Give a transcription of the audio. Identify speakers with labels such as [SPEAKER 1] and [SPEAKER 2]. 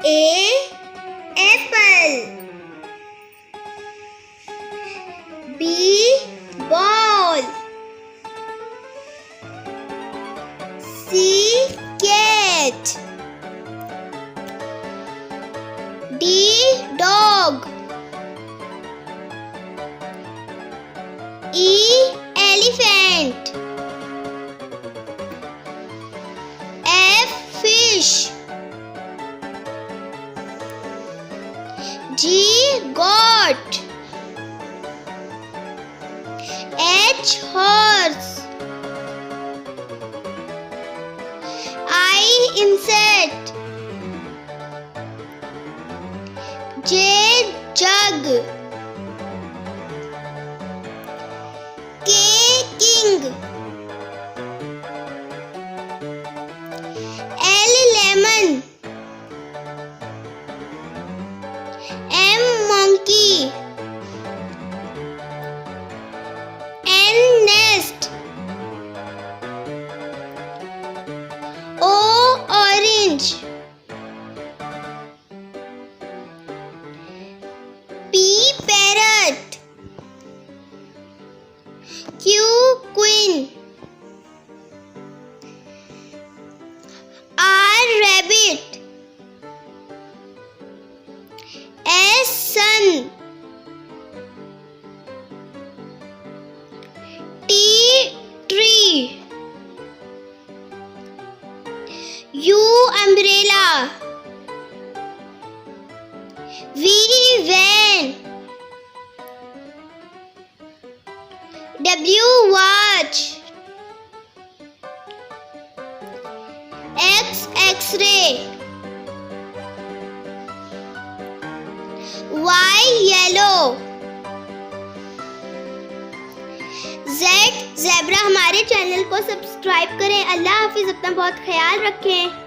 [SPEAKER 1] A apple. B ball. C cat. D dog. E elephant. F fish. G goat. H horse. I insect. J jug. K king. L lemon. M monkey. N nest. O orange. P parrot. Q queen. R rabbit. S sun. T tree. U umbrella. V van. W watch. X x-ray. Y yellow. Z zebra. हमारे channel को subscribe करें। अल्लाह हाफिज़। अपना बहुत ख्याल रखें।